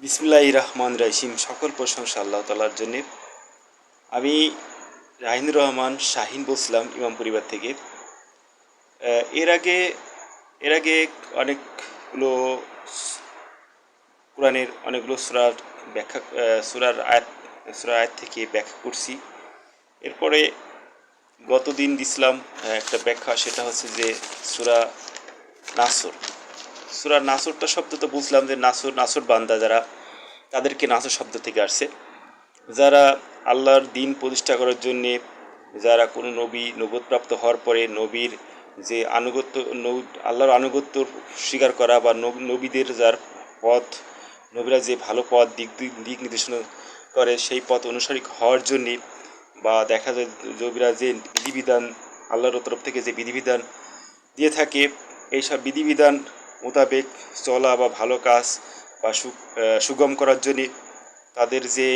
বিসমিল্লাহির রহমানির রহিম। সকল প্রশংসা আল্লাহ তাআলার জন্য। আমি রাহিনুর রহমান শাহিন বলছিলাম ইমাম পরিবার থেকে। এর আগে এর আগে অনেকগুলো কোরআনের অনেকগুলো সূরার ব্যাখ্যা সূরার আয়াত থেকে ব্যাখ্যা করছি। এরপরে গতদিন দিছিলাম একটা ব্যাখ্যা, সেটা হচ্ছে যে সূরা নাসর। সূরা নাসরটা শব্দ তো বুঝলাম যে নাসর বান্দা যারা, তাদেরকে নাসর শব্দ থেকে আসছে। যারা আল্লাহর দিন প্রতিষ্ঠা করার জন্যে, যারা কোনো নবুয়তপ্রাপ্ত হওয়ার পরে নবীর যে আনুগত্য, আল্লাহর আনুগত্য স্বীকার করা বা নবীদের যার পথ, নবীরা যে ভালো পথ দিক নির্দেশনা করে সেই পথ অনুসারী হওয়ার জন্যে, বা দেখা যায় নবীরা যে বিধিবিধান আল্লাহর তরফ থেকে যে বিধিবিধান দিয়ে থাকে, এইসব বিধিবিধান মোতাবেক চলা বা ভালো কাজ বা সুগম করার জন্যে তাদের যে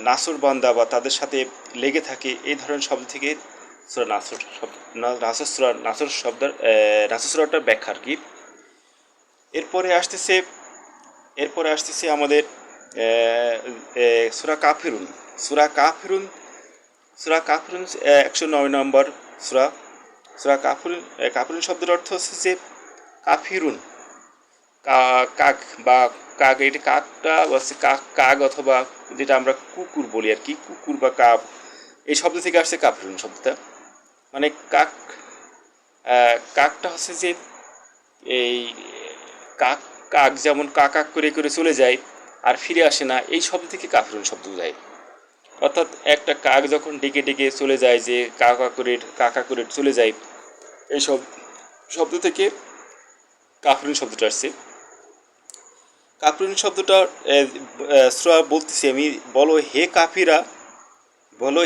নাসর বান্দা বা তাদের সাথে লেগে থাকে, এই ধরনের শব্দ থেকে সূরা নাসর সূরাটার ব্যাখ্যা আর কি। এরপরে আসতেছে আমাদের সূরা কাফিরুন। সূরা কাফিরুন 109 নম্বর সূরা। সূরা কাফিরুন শব্দের অর্থ হচ্ছে যে কাফিরুন, কাক বা কাক। এটা কাকটা হচ্ছে কাক অথবা যেটা আমরা কুকুর বলি আর কি, কুকুর বা কাক, এই শব্দ থেকে আসছে কাফিরুন শব্দটা। মানে কাকটা হচ্ছে যে এই কাক কাক যেমন কাক করে করে চলে যায় আর ফিরে আসে না, এই শব্দ থেকে কাফিরুন শব্দ যায়। অর্থাৎ একটা কাক যখন ডেকে ডেকে চলে যায়, যে কাকা করে চলে যায়, এই শব্দ থেকে কাফিরুন শব্দটা আসছে। কাফিরুন শব্দটা সূরা বলতেছি আমি, বলো হে কাফিররা, বলো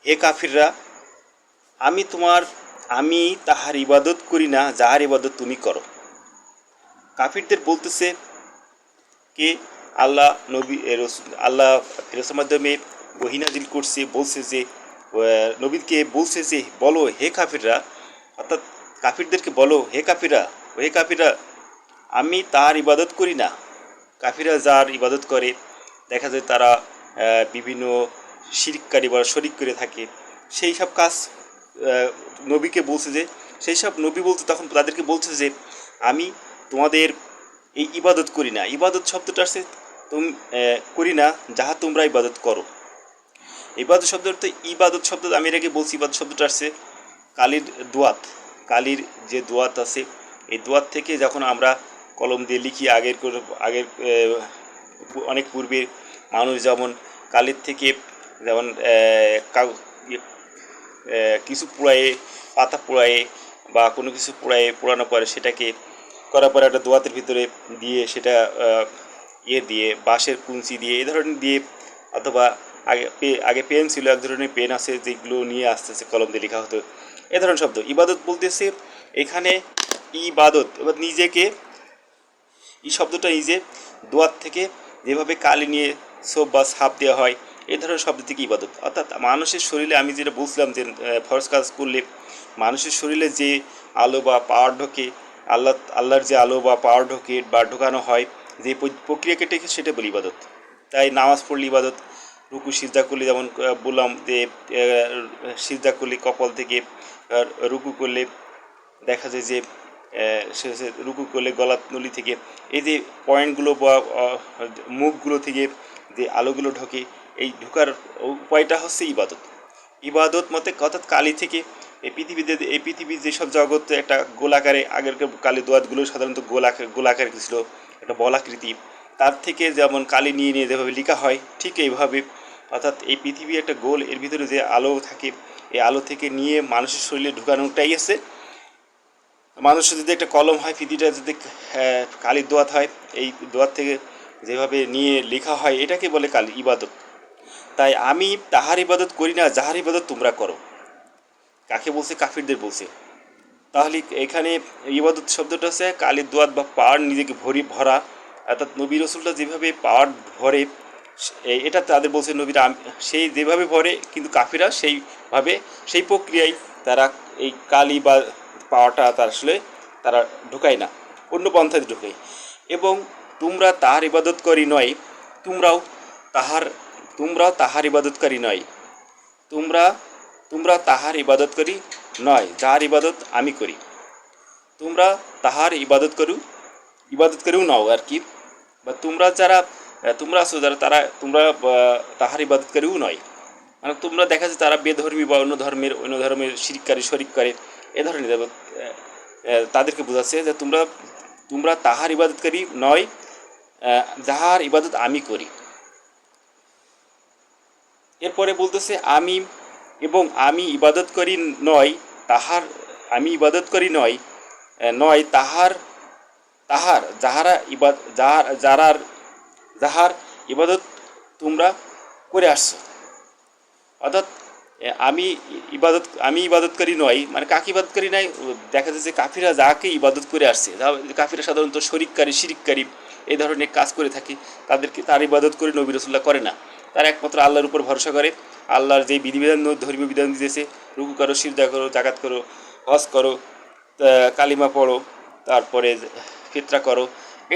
হে কাফিররা, আমি তাহার ইবাদত করি না যাহার ইবাদত তুমি করো। কাফিরদের বলতেছে কে? আল্লাহ আল্লাহ ফেরেশতার মাধ্যমে ওহী নাযিল করছে, বলছে যে নবীকে বলছে যে বলো হে কাফিররা, অর্থাৎ কাফিরদেরকে বলো হে কাফিররা, আমি তার ইবাদত করি না। কাফিরা যার ইবাদত করে, দেখা যায় তারা বিভিন্ন শিরককারী বা শরিক করে থাকে, সেই সব কাজ নবীকে বলছে যে, সেই সব নবী বলতে তখন তাদেরকে বলছে যে আমি তোমাদের এই ইবাদত করি না। ইবাদত শব্দটা আসছে করি না যাহা তোমরা ইবাদত করো। ইবাদত শব্দটা, ইবাদত শব্দ আমি এর আগে বলছি, ইবাদত শব্দটা আসছে কালির যে দোয়াত আছে, এই দোয়াত থেকে যখন আমরা কলম দিয়ে লিখি, আগের অনেক পূর্বে মানুষ যেমন কালির থেকে যেমন কিছু পাতা পোড়ায়ে বা কোনো কিছু পোড়ানোর পরে সেটাকে করার পরে একটা দোয়াতের ভিতরে দিয়ে, সেটা দিয়ে বাঁশের কুঞ্চি দিয়ে, এই ধরনের দিয়ে, অথবা আগে পেন ছিল, এক ধরনের পেন আছে যেগুলো নিয়ে আস্তে আস্তে কলম দিয়ে লেখা হতো, এ ধরনের শব্দ। ইবাদত বলতেছে এখানে ইবাদত, এবার নিজেকে, এই শব্দটা নিজে দোয়াত থেকে যেভাবে কালি নিয়ে সোপ বা ছাপ দেওয়া হয়, এই ধরনের শব্দ থেকে ইবাদত। অর্থাৎ মানুষের শরীরে, আমি যেটা বলছিলাম যে ফরজ কাজ করলে মানুষের শরীরে যে আলো বা পাওয়ার ঢোকে, আল্লাহর যে আলো বা পাওয়ার ঢোকে বা ঢোকানো হয়, যে প্রক্রিয়াকে টেকে, সেটা বলি ইবাদত। তাই নামাজ পড়লে ইবাদত, রুকু সিজদা করলে, যেমন বললাম যে সিজদা করলে কপাল থেকে, রুকু করলে দেখা যায় যে রুকু করলে গলার নলি থেকে, এই যে পয়েন্টগুলো বা মুখগুলো থেকে যে আলোগুলো ঢোকে, এই ঢোকার উপায়টা হচ্ছে ইবাদত মতে, অর্থাৎ কালি থেকে এই পৃথিবীর যেসব জগৎ একটা গোলাকারে, আগের কালি দোয়াতগুলো সাধারণত গোলাকার ছিল, একটা বলাকৃতি, তার থেকে যেমন কালি নিয়ে নিয়ে যেভাবে লেখা হয়, ঠিক এইভাবে, অর্থাৎ এই পৃথিবী একটা গোল, এর ভিতরে যে আলো থাকে, এই আলো থেকে নিয়ে মানুষের শরীরে ঢুকানোটাই আছে। মানুষের যদি একটা কলম হয়, পৃথিবীটা যদি কালির দোয়াত হয়, এই দোয়াত থেকে যেভাবে নিয়ে লেখা হয়, এটাকে বলে ইবাদত। তাই আমি তাহার ইবাদত করি না যাহার ইবাদত তোমরা করো। কাকে বলছে? কাফিরদের বলছে। তাহলে এখানে ইবাদত শব্দটা হচ্ছে কালির দোয়াত বা পাওয়ার নিজেকে ভরা, অর্থাৎ নবী রসুলটা যেভাবে পাওয়ার ভরে, এটা তাদের বলছে নবীরা সেই যেভাবে ভরে, কিন্তু কাফিরা সেইভাবে, সেই প্রক্রিয়ায় তারা এই কালি বা পাওয়াটা তারা আসলে তারা ঢুকায় না, অন্য পন্থাতে ঢুকায়। এবং তোমরা তাহার ইবাদতকারী নয়, তোমরাও তাহার তোমরাও তাহার ইবাদতকারী নয়, তোমরা তোমরা তাহার ইবাদতকারী নয়, যাহার ইবাদত আমি করি। তোমরা তাহার ইবাদতকারীও নও আর কি, বা তোমরা যারা তোমরা আছো যারা তারা তোমরা তাহার ইবাদতকারীও নয়। মানে তোমরা দেখা যায় তারা বেধর্মী বা অন্য ধর্মের শিরিককারী শরিক করে, এ ধরনের তাদেরকে বোঝাচ্ছে যে তোমরা তোমরা তাহার ইবাদতকারী নয়, যাহার ইবাদত আমি করি। এরপরে বলতেছে আমি এবং আমি ইবাদত করি নয় তাহার, আমি ইবাদত করি নয় নয় তাহার তাহার যাহারা যাহার ইবাদত তোমরা করে আসছো। অর্থাৎ আমি ইবাদতকারী নয়, মানে কাকে ইবাদতকারী নাই, দেখা যাচ্ছে কাফিরা যাকে ইবাদত করে আসছে, কাফিরা সাধারণত শরিককারী শিরিককারী এই ধরনের কাজ করে থাকে, তাদেরকে তার ইবাদত করে নবী রাসূলুল্লাহ করে না। তারা একমাত্র আল্লাহর উপর ভরসা করে। আল্লাহর যে বিধিবিধান ধর্মীয় বিধান দিয়েছে, রুকু করো, সিজদা করো, জাকাত করো, হজ করো, কালিমা পড়ো, তারপরে ফিতরা করো,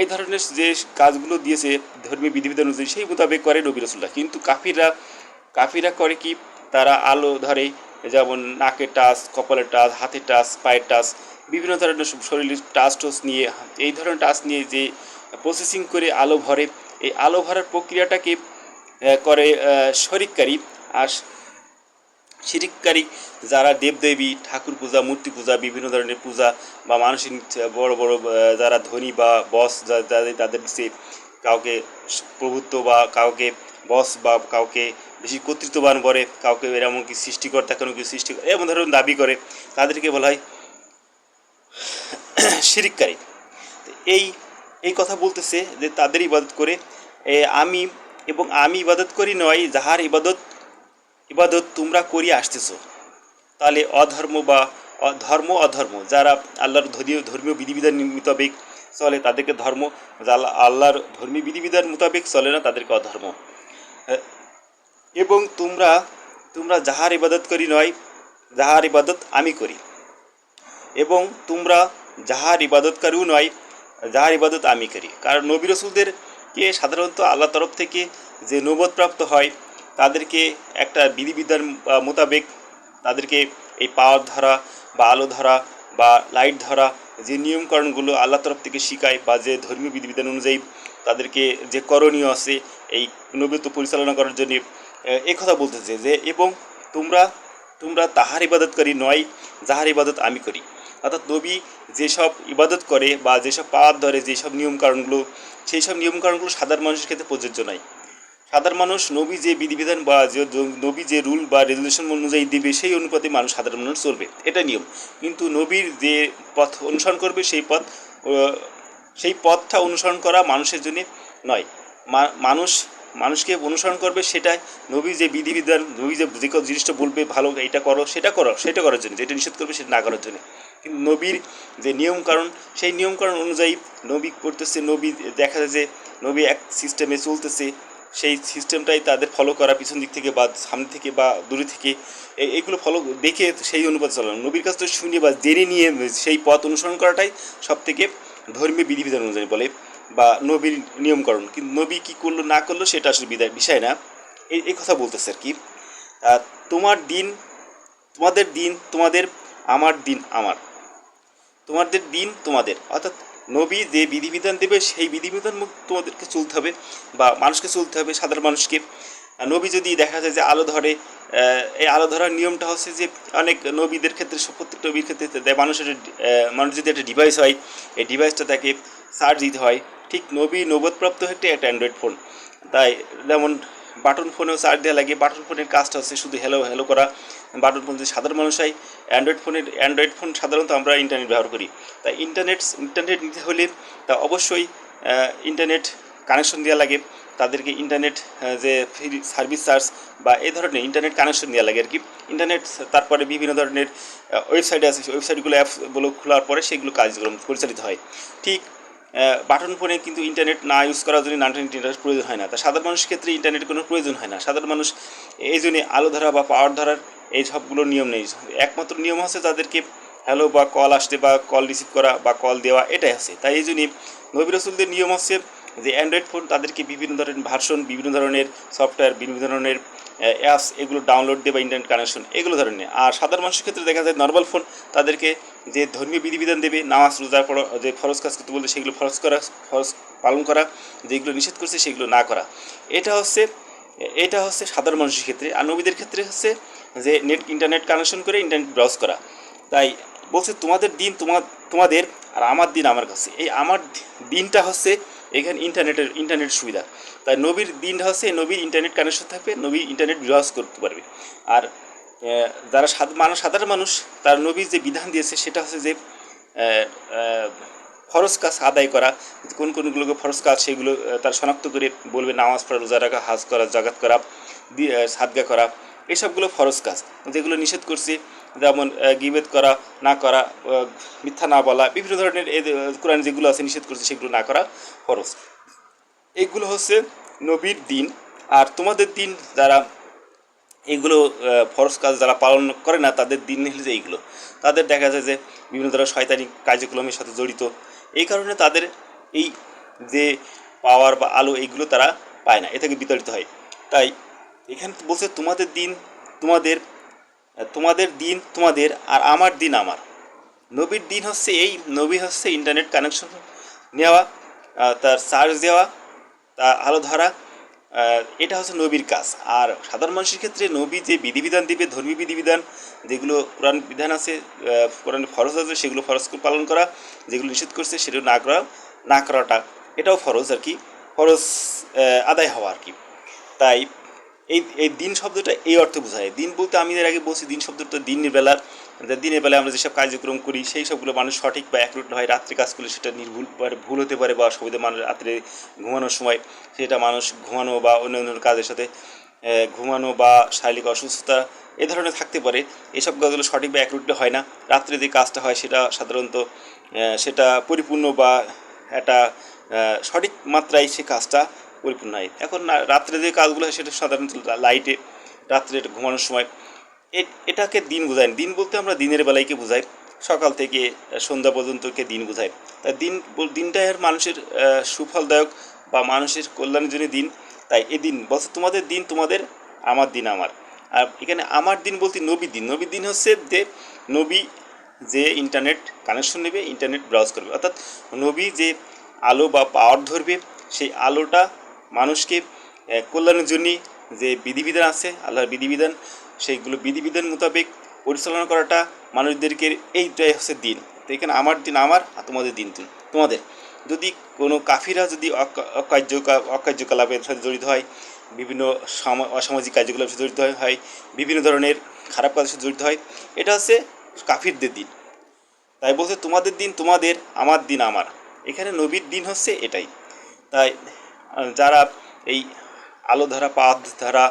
এই ধরনের যে কাজগুলো দিয়েছে ধর্মীয় বিধিবিধান অনুযায়ী সেই মোতাবেক করে নবী রাসূলুল্লাহ। কিন্তু কাফিরা করে কি, তারা আলো ধরে, যেমন নাকের টাচ, কপালের টাচ, হাতের টাচ, পায়ের টাচ, বিভিন্ন ধরনের শরীরের টাচ নিয়ে, এই ধরনের টাচ নিয়ে যে প্রসেসিং করে আলো ভরে, এই আলো ভরার প্রক্রিয়াটাকে করে শরিককারী। আর শিরিককারী যারা দেবদেবী, ঠাকুর পূজা, মূর্তি পূজা, বিভিন্ন ধরনের পূজা বা মানসিক বড় বড় যারা ধনী বা বস তাদের সে কাউকে প্রভুত্ব বা কাউকে বস বা কাউকে বেশি কর্তৃত্ববান করে, কাউকে এমনকি সৃষ্টিকর্তা কোনো কিছু সৃষ্টি করে এমন ধরনের দাবি করে, তাদেরকে বলা হয় শিরিককারী। এই এই কথা বলতেছে যে তাদের ইবাদত করে আমি এবং আমি ইবাদত করি নয়, যাহার ইবাদত তোমরা করিয়া আসতেছো। তাহলে অধর্ম বা অধর্ম যারা আল্লাহর ধর্মীয় বিধিবিধান মোতাবেক চলে তাদেরকে ধর্ম, যারা আল্লাহর ধর্মীয় বিধিবিধান মোতাবেক চলে না তাদেরকে অধর্ম। এবং তোমরা যাহার ইবাদত করি নয়, যাহার ইবাদত আমি করি। এবং তোমরা যাহার ইবাদতকারীও নয়, যাহার ইবাদত আমি করি। কারণ নবী রাসূলদেরকে সাধারণত আল্লাহর তরফ থেকে যে নবুয়ত প্রাপ্ত হয়, তাদেরকে একটা বিধিবিধান মোতাবেক তাদেরকে এই পাওয়ার ধরা বা আলো ধরা বা লাইট ধরা, যে নিয়মকানুনগুলো আল্লাহর তরফ থেকে শিখায় বা যে ধর্মীয় বিধিবিধান অনুযায়ী তাদেরকে যে করণীয় আছে এই নবুয়ত পরিচালনা করার জন্য, এই কথা বলতেছে যে এবং তোমরা তাহার ইবাদতকারী নয়, যাহার ইবাদত আমি করি। অর্থাৎ নবী যেসব ইবাদত করে বা যেসব পাওয়ার ধরে, যেসব নিয়মকানুনগুলো, সেই সব নিয়মকানুনগুলো সাধারণ মানুষের ক্ষেত্রে প্রযোজ্য নয়। সাধারণ মানুষ নবী যে বিধিবিধান বা যে নবী যে রুল বা রেজুলেশন অনুযায়ী দেবে সেই অনুপাতে সাধারণ মানুষ চলবে, এটা নিয়ম। কিন্তু নবীর যে পথ অনুসরণ করবে সেই পথটা অনুসরণ করা মানুষের জন্য নয়। মানুষকে অনুসরণ করবে সেটাই নবী যে বিধিবিধান, নবী যে জিনিসটা বলবে ভালো এটা করো সেটা করার জন্য, যেটা নিষেধ করবে সেটা না করার জন্য। কিন্তু নবীর যে নিয়মকানুন, সেই নিয়মকানুন অনুযায়ী নবী করতেছে। নবী দেখা যায় যে নবী এক সিস্টেমে চলতেছে, সেই সিস্টেমটাই তাদের ফলো করা, পিছন দিক থেকে বা সামনে থেকে বা দূরে থেকে এইগুলো ফলো দেখে সেই অনুপাতে চলানো, নবীর কাছ থেকে শুনে বা জেনে নিয়ে সেই পথ অনুসরণ করাটাই সবথেকে ধর্মীয় বিধিবিধান অনুযায়ী বলে বা নবীর নিয়মকরণ। কিন্তু নবী কী করলো না করলো সেটা আসলে বিষয় না, এই কথা বলতেছে আর কি। তোমাদের দিন তোমাদের, আমার দিন আমার, তোমাদের দিন তোমাদের। অর্থাৎ নবী যে বিধিবিধান দেবে সেই বিধিবিধান তোমাদেরকে চলতে হবে বা মানুষকে চলতে হবে, সাধারণ মানুষকে। নবী যদি দেখা যায় যে আলো ধরে, এই আলো ধরার নিয়মটা হচ্ছে যে অনেক নবীদের ক্ষেত্রে, প্রত্যেক নবীর ক্ষেত্রে মানুষ যদি একটা ডিভাইস হয়, এই ডিভাইসটা তাকে চার্জ দিতে হয়। ঠিক নবুয়তপ্রাপ্ত হচ্ছে একটা অ্যান্ড্রয়েড ফোন, তাই যেমন বাটন ফোনেও চার্জ দেওয়া লাগে। বাটন ফোনের কাজটা হচ্ছে শুধু হ্যালো করা। বাটন ফোন যদি সাধারণ মানুষ হয়, অ্যান্ড্রয়েড ফোন সাধারণত আমরা ইন্টারনেট ব্যবহার করি। তাই ইন্টারনেট নিতে হলে তা অবশ্যই ইন্টারনেট কানেকশন দেওয়া লাগে তাদেরকে। ইন্টারনেট যে ফ্রি সার্ভিস চার্জ বা এই ধরনের ইন্টারনেট কানেকশন দেওয়া লাগে আর কি। ইন্টারনেট তারপরে বিভিন্ন ধরনের ওয়েবসাইট আছে, সেই ওয়েবসাইটগুলো অ্যাপসগুলো খোলার পরে সেগুলো কাজকর্ম পরিচালিত হয়। ঠিক বাটন ফোনে কিন্তু ইন্টারনেট না ইউজ করার জন্য ইন্টারনেট প্রয়োজন হয় না। তা সাধারণ মানুষের ক্ষেত্রে ইন্টারনেট কোনো প্রয়োজন হয় না। সাধারণ মানুষ এই জন্যে আলো ধরা বা পাওয়ার ধরার এই সবগুলো নিয়ম নেই। একমাত্র নিয়ম হচ্ছে তাদেরকে হ্যালো বা কল আসতে বা কল রিসিভ করা বা কল দেওয়া এটাই আছে। তাই এই জন্যই নবী রাসূলদের নিয়ম হচ্ছে যে অ্যান্ড্রয়েড ফোন তাদেরকে বিভিন্ন ধরনের ভার্সন, বিভিন্ন ধরনের সফটওয়্যার, বিভিন্ন ধরনের অ্যাপস এগুলো ডাউনলোড দিয়ে বা ইন্টারনেট কানেকশন এগুলো ধরনের। আর সাধারণ মানুষের ক্ষেত্রে দেখা যায় নর্মাল ফোন তাদেরকে যে ধর্মীয় বিধিবিধান দেবে, নামাজ রোজা পড়া, যে ফরজ কাজ করতে বলতে সেগুলো ফরজ পালন করা, যেগুলো নিষেধ করছে সেগুলো না করা। এটা হচ্ছে সাধারণ মানুষের ক্ষেত্রে। আর নবীদের ক্ষেত্রে হচ্ছে যে ইন্টারনেট কানেকশন করে ইন্টারনেট ব্রাউজ করা। তাই বলছে তোমাদের দিন তোমাদের আর আমার দিন আমার কাছে। এই আমার দিনটা হচ্ছে এখানে ইন্টারনেট সুবিধা। তাই নবীর দিনটা হচ্ছে নবীর ইন্টারনেট কানেকশন থাকবে, নবী ইন্টারনেট ব্রাউজ করতে পারবে। আর যারা সাধারণ মানুষ তার নবী যে বিধান দিয়েছে সেটা হচ্ছে যে ফরজ কাজ আদায় করা, কোনগুলোকে ফরজ কাজ সেগুলো তার শনাক্ত করে বলবে, নামাজ পড়া, রোজা রাখা, হাজ করা, জাকাত করা, সাদগা করা, এইসবগুলো ফরজ কাজ। যেগুলো নিষেধ করছে যেমন গিবত করা না করা, মিথ্যা না বলা, বিভিন্ন ধরনের কোরআন যেগুলো আছে নিষেধ করছে সেগুলো না করা ফরজ। এইগুলো হচ্ছে নবীর দিন। আর তোমাদের দিন যারা এইগুলো ফরজ কাজ যারা পালন করে না তাদের দিন হলে যে এইগুলো, তাদের দেখা যায় যে বিভিন্ন ধরনের শয়তানি কার্যক্রমের সাথে জড়িত। এই কারণে তাদের এই যে পাওয়ার বা আলো এইগুলো তারা পায় না, এ থেকে বিতাড়িত হয়। তাই এখানে বলছে তোমাদের দিন তোমাদের, তোমাদের দিন তোমাদের আর আমার দিন আমার। নবীর দিন হচ্ছে এই, নবী হচ্ছে ইন্টারনেট কানেকশন নেওয়া, তার চার্জ দেওয়া, তা আলো ধরা, এটা হচ্ছে নবীর কাজ। আর সাধারণ মানুষের ক্ষেত্রে নবী যে বিধিবিধান দিবে, ধর্মীয় বিধিবিধান যেগুলো কোরআন বিধান আছে, কোরআন ফরজ আছে সেগুলো ফরজ পালন করা, যেগুলো নিষেধ করছে সেগুলো না করাটা এটাও ফরজ আর কি, ফরজ আদায় হওয়া আর কি। তাই এই দিন শব্দটা এই অর্থে বোঝায়। দিন বলতে আমি এর আগে বলছি দিন শব্দটা দিনের বেলায় আমরা যেসব কার্যক্রম করি সেই সবগুলো মানুষ সঠিক বা অ্যাকুরেট হয়। রাত্রে কাজ করলে সেটা নির্ভুল ভুল হতে পারে, বা অসুবিধা মানুষ রাত্রে ঘুমানোর সময় সেটা মানুষ ঘুমানো বা অন্য কাজের সাথে ঘুমানো বা শারীরিক অসুস্থতা এ ধরনের থাকতে পারে। এসব কাজগুলো সঠিক বা অ্যাকুরেটলি হয় না। রাত্রে যে কাজটা হয় সেটা সাধারণত সেটা পরিপূর্ণ বা একটা সঠিক মাত্রায় সে কাজটা পরিপূর্ণ হয়। এখন রাত্রে যে কাজগুলো হয় সেটা সাধারণত লাইটে রাত্রে ঘুমানোর সময়। এটাকে দিন বোঝায় না। দিন বলতে আমরা দিনের বেলায়কে বোঝাই, সকাল থেকে সন্ধ্যা পর্যন্তকে দিন বোঝায়। তাই দিনটাই মানুষের সুফলদায়ক বা মানুষের কল্যাণের জন্য দিন। তাই এই দিন বলছে তোমাদের দিন তোমাদের, আমার দিন আমার। আর এখানে আমার দিন বলতে নবীর দিন হচ্ছে যে নবী যে ইন্টারনেট কানেকশন নেবে, ইন্টারনেট ব্রাউজ করবে, অর্থাৎ নবী যে আলো বা পাওয়ার ধরবে, সেই আলোটা মানুষকে কল্যাণের জন্য যে বিধিবিধান আছে আল্লাহর বিধিবিধান, সেইগুলো বিধিবিধান মোতাবেক পরিচালনা করাটা মানুষদেরকে, এইটাই হচ্ছে দিন। তো এখানে আমার দিন আমার আর তোমাদের দিন তোমাদের। যদি কোনো কাফিরা যদি অকার্যকলাপের সাথে জড়িত হয়, বিভিন্ন অসামাজিক কার্যকলাপের সাথে জড়িত হয়, বিভিন্ন ধরনের খারাপ কাজের সাথে জড়িত হয়, এটা হচ্ছে কাফিরদের দিন। তাই বলছে তোমাদের দিন তোমাদের, আমার দিন আমার। এখানে নবীর দিন হচ্ছে এটাই। তাই যারা এই আলো ধারা পাওয়ার ধারা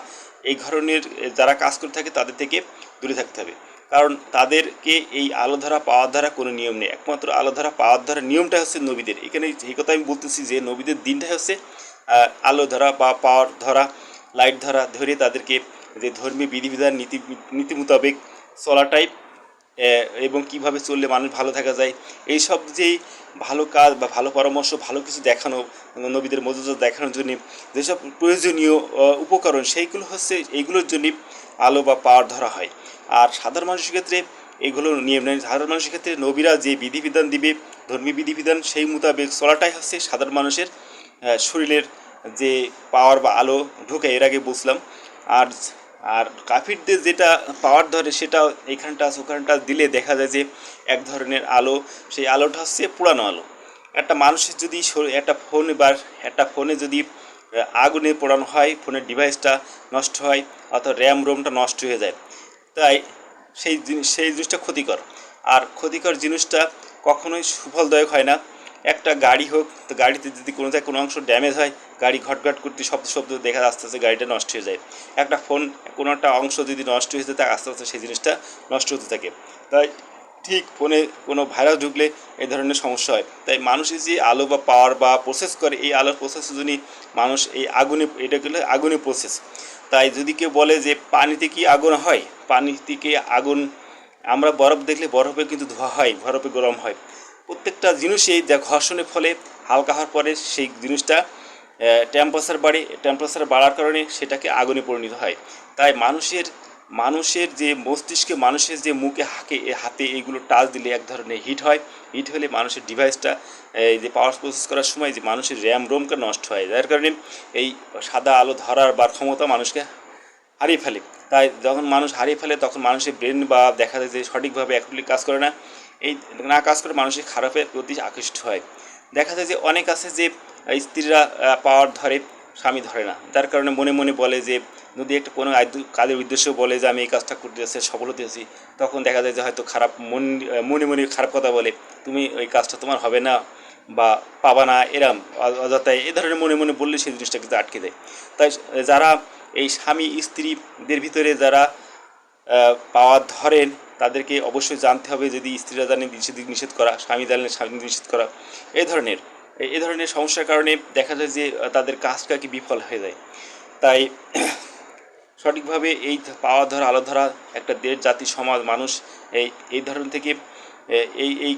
এই ধরনের যারা কাজ করে থাকে তাদের থেকে দূরে থাকতে হবে। কারণ তাদেরকে এই আলো ধারা পাওয়ার ধারা কোনো নিয়ম নেই, একমাত্র আলো ধারা পাওয়ার ধারা নিয়মটা হচ্ছে নবীদের। এখানে এই কথা আমি বলতেছি যে নবীদের দিনটাই হচ্ছে আলো ধরা বা পাওয়ার ধরা, লাইট ধরা ধরে তাদেরকে যে ধর্মীয় বিধিবিধান নীতি মোতাবেক চলাটাই, এবং কিভাবে চললে মানুষ ভালো থাকা যায়, এই সব যেই ভালো কাজ বা ভালো পরামর্শ, ভালো কিছু দেখানো, নবীদের মজুজা দেখানোর জন্য যেসব প্রয়োজনীয় উপকরণ, সেইগুলো হচ্ছে এইগুলোর জন্য আলো বা পাওয়ার ধরা হয়। আর সাধারণ মানুষের ক্ষেত্রে এগুলো নিয়ম নেই। সাধারণ মানুষের ক্ষেত্রে নবীরা যে বিধিবিধান দিবে, ধর্মীয় বিধিবিধান সেই মোতাবেক চলাটাই হচ্ছে সাধারণ মানুষের শরীরের যে পাওয়ার বা আলো ঢুকে, এর আগে বুঝলাম। আর আর কাফিরদের যেটা পাওয়ার ধরে সেটা এখানটা ওখানটা দিলে দেখা যায় যে এক ধরনের আলো, সেই আলোটা হচ্ছে পুরানো আলো। একটা মানুষের যদি একটা ফোনে যদি আগুনে পোড়ানো হয়, ফোনের ডিভাইসটা নষ্ট হয়, অর্থাৎ র্যাম রোমটা নষ্ট হয়ে যায়। তাই সেই জিনিসটা ক্ষতিকর। আর ক্ষতিকর জিনিসটা কখনোই সুফলদায়ক হয় না। একটা গাড়ি হোক, তো গাড়িতে যদি কোনো অংশ ড্যামেজ হয়, গাড়ি ঘটঘট করতে শব্দ দেখা আস্তে আস্তে গাড়িটা নষ্ট হয়ে যায়। একটা ফোন কোনো একটা অংশ যদি নষ্ট হয়ে যেতে আস্তে আস্তে সেই জিনিসটা নষ্ট হতে থাকে। তাই ঠিক ফোনে কোনো ভাইরাস ঢুকলে এই ধরনের সমস্যা হয়। তাই মানুষের যে আলো বা পাওয়ার বা প্রসেস করে, এই আলোর প্রসেসের জন্য মানুষ এই এটা গেলে আগুনের প্রসেস। তাই যদি কেউ বলে যে পানিতে কি আগুন হয়, পানি থেকে আগুন আমরা বরফ দেখলে বরফে কিন্তু ধোয়া হয়, বরফে গরম হয়। প্রত্যেকটা জিনিসই যা ঘর্ষণের ফলে হালকা হওয়ার পরে সেই জিনিসটা টেম্পারেচার বাড়ার কারণে সেটাকে আগুনে পরিণত হয়। তাই মানুষের যে মস্তিষ্কে, মানুষের যে মুখে, হাতে এইগুলো টাচ দিলে এক ধরনের হিট হয়। হিট হলে মানুষের ডিভাইসটা, এই যে পাওয়ার প্রসেস করার সময় যে মানুষের রোমটা নষ্ট হয়, যার কারণে এই সাদা আলো ধরার বা ক্ষমতা মানুষকে হারিয়ে ফেলে। তাই যখন মানুষ হারিয়ে ফেলে তখন মানুষের ব্রেন বা দেখা যায় যে সঠিকভাবে অ্যাক্টিভলি কাজ করে না। এই না কাজ করে মানুষের খারাপের প্রতি আকৃষ্ট হয়। দেখা যায় যে অনেক আছে যে স্ত্রীরা পাওয়ার ধরে, স্বামী ধরে না, যার কারণে মনে মনে বলে যে যদি একটা কোনো কাজের উদ্দেশ্য বলে যে আমি এই কাজটা করতে যাচ্ছি, সফল হতে যাচ্ছি, তখন দেখা যায় যে হয়তো খারাপ মনে মনে খারাপ কথা বলে, তুমি ওই কাজটা তোমার হবে না বা পাবা না, এরম অযথায় এ ধরনের মনে মনে বললে সেই জিনিসটা কিন্তু আটকে দেয়। তাই যারা এই স্বামী স্ত্রীদের ভিতরে যারা পাওয়ার ধরেন তাদেরকে অবশ্যই জানতে হবে, যদি স্ত্রীরা জানে নিষেধ করা, স্বামী জানলে স্বামী নিষেধ করা, এই ধরনের সমস্যার কারণে দেখা যায় যে তাদের কাজটা কি বিফল হয়ে যায়। তাই সঠিকভাবে এই পাওয়া ধরা আলো ধরা একটা দেশ, জাতি, সমাজ, মানুষ এই ধরন থেকে এই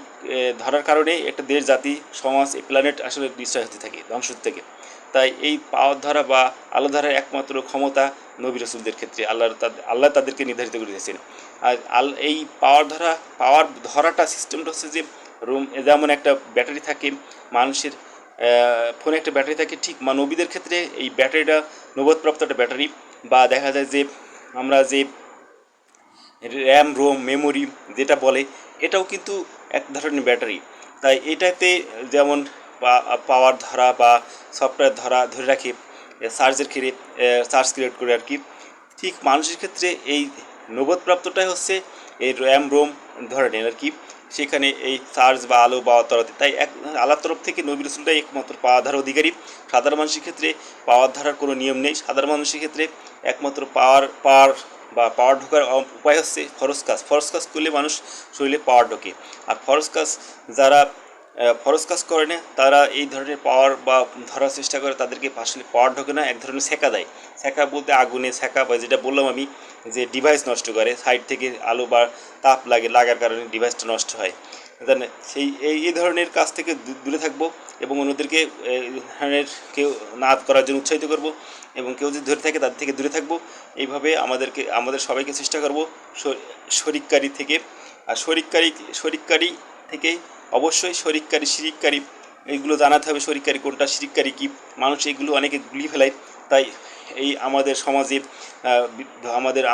ধরার কারণে একটা দেশ, জাতি, সমাজ, এই প্ল্যানেট আসলে ডিস্ট্রয় হতে থাকে, ধ্বংস হতে থাকে। তাই এই পাওয়ার ধরা বা আলো ধরার একমাত্র ক্ষমতা নবী রাসূলদের ক্ষেত্রে আল্লাহ তাদেরকে নির্ধারিত করে দিয়েছেন। আর এই পাওয়ার ধরাটা সিস্টেমটা হচ্ছে যে যেমন একটা ব্যাটারি থাকে মানুষের, ফোনে একটা ব্যাটারি থাকে, ঠিক নবীদের ক্ষেত্রে এই ব্যাটারিটা নবুওতপ্রাপ্ত একটা ব্যাটারি। বা দেখা যায় যে আমরা যে রোম, মেমোরি যেটা বলে, এটাও কিন্তু এক ধরনের ব্যাটারি। তাই এটাতে যেমন পাওয়ার ধরা বা সফটওয়্যার ধরে রাখে, চার্জ ক্রিয়েট করে আর কি। ঠিক মানুষের ক্ষেত্রে এই নবোধপ্রাপ্তটাই হচ্ছে এই রোম ধরনের আর কি। সেখানে এই চার্জ বা আলো বা তরাতে, তাই আল্লাহর তরফ থেকে নবী রাসূলটাই একমাত্র পাওয়ার ধারার অধিকারী। সাধারণ মানুষের ক্ষেত্রে পাওয়ার ধারার কোনো নিয়ম নেই। সাধারণ মানুষের ক্ষেত্রে একমাত্র পাওয়ার ঢোকার উপায় হচ্ছে ফরজ কাজ করলে মানুষ শরীরে পাওয়ার ঢোকে। আর যারা ফরজ কাজ করে না, তারা এই ধরনের পাওয়ার বা ধরার চেষ্টা করে, তাদেরকে আসলে পাওয়ার ঢোকে না, এক ধরনের সেকা দেয়। সেকা বলতে আগুনে সেকা, বা যেটা বললাম আমি যে ডিভাইস নষ্ট করে, সাইড থেকে আলো বা তাপ লাগার কারণে ডিভাইসটা নষ্ট হয়। এই ধরনের কাজ থেকে দূরে থাকবো এবং অন্যদেরকে এই ধরনের কেউ না করার জন্য উৎসাহিত করব, এবং কেউ যদি ধরে থাকে তাদের থেকে দূরে থাকবো। এইভাবে আমাদের সবাইকে চেষ্টা করব শরিককারী থেকে। আর শরিককারী থেকে অবশ্যই শিরিককারী এইগুলো জানাতে হবে। শরিককারী কোনটা, শিরিককারী কী, মানুষ এইগুলো অনেকে গুলিয়ে ফেলায়। তাই এই আমাদের সমাজে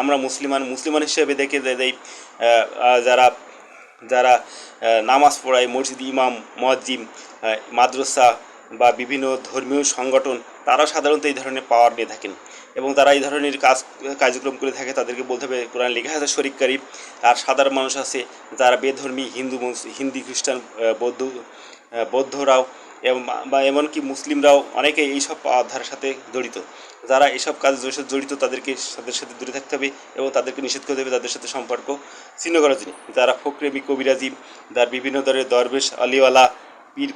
আমরা মুসলিমান হিসেবে দেখে দেয় যারা যারা নামাজ পড়ায়, মসজিদ ইমাম, মুয়াজ্জিম, মাদ্রাসা বা বিভিন্ন ধর্মীয় সংগঠন, তারা সাধারণত এই ধরনের পাওয়ার নিয়ে থাকেন এবং তারা এই ধরনের কার্যক্রম করে থাকে। তাদেরকে বলতে হবে কোরআন লেখা আছে শরিককারী। আর সাধারণ মানুষ আছে যারা বেধর্মী, হিন্দু, খ্রিস্টান, বৌদ্ধরাও বা এমনকি মুসলিমরাও অনেকে এইসব পাওয়ার ধারার সাথে জড়িত। যারা এইসব কাজে জড়িত তাদের সাথে দূরে থাকতে হবে এবং তাদেরকে নিষেধ করতে হবে তাদের সাথে সম্পর্ক ছিন্ন করার জন্য। যারা ফকরেবি, কবিরাজি, যার বিভিন্ন ধরনের দরবেশ, আলিওয়ালা, পীর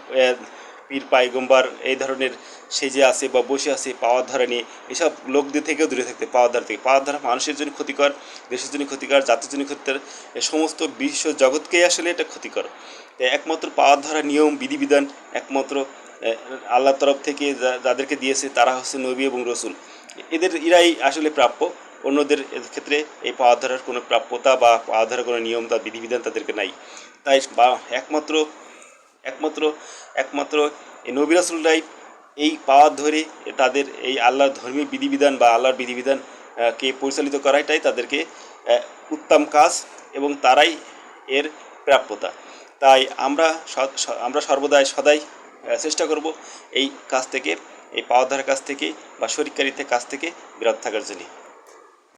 পীর পায়গম্বার এই ধরনের সেজে আছে বা বসে আছে পাওয়ার ধারা নিয়ে, এসব লোকদের থেকেও দূরে থাকতে। পাওয়ার ধারা মানুষের জন্য ক্ষতিকর, দেশের জন্য ক্ষতিকর, জাতির জন্য ক্ষতিকর, সমস্ত বিশ্ব জগৎকেই আসলে এটা ক্ষতিকর। একমাত্র পাওয়ার ধারা নিয়ম বিধিবিধান একমাত্র আল্লাহর তরফ থেকে যাদেরকে দিয়েছে তারা হচ্ছে নবী এবং রসুল। এরাই আসলে প্রাপ্য। অন্যদের ক্ষেত্রে এই পাওয়ার ধারার কোনো প্রাপ্যতা বা পাওয়ার ধারার কোনো নিয়ম বা বিধিবিধান তাদেরকে নাই। তাই একমাত্র এই নবী রাসূলরাই এই পাওয়ার ধরে তাদের এই আল্লাহর ধর্মীয় বিধিবিধান বা আল্লাহর বিধিবিধান কে পরিচালিত করাটাই তাদেরকে উত্তম কাজ এবং তারাই এর প্রাপ্যতা। তাই আমরা সদাই চেষ্টা করব এই কাজ থেকে, এই পাওয়ার ধারার কাজ থেকে বা শরিককারিতার কাজ থেকে বিরত থাকার জন্য।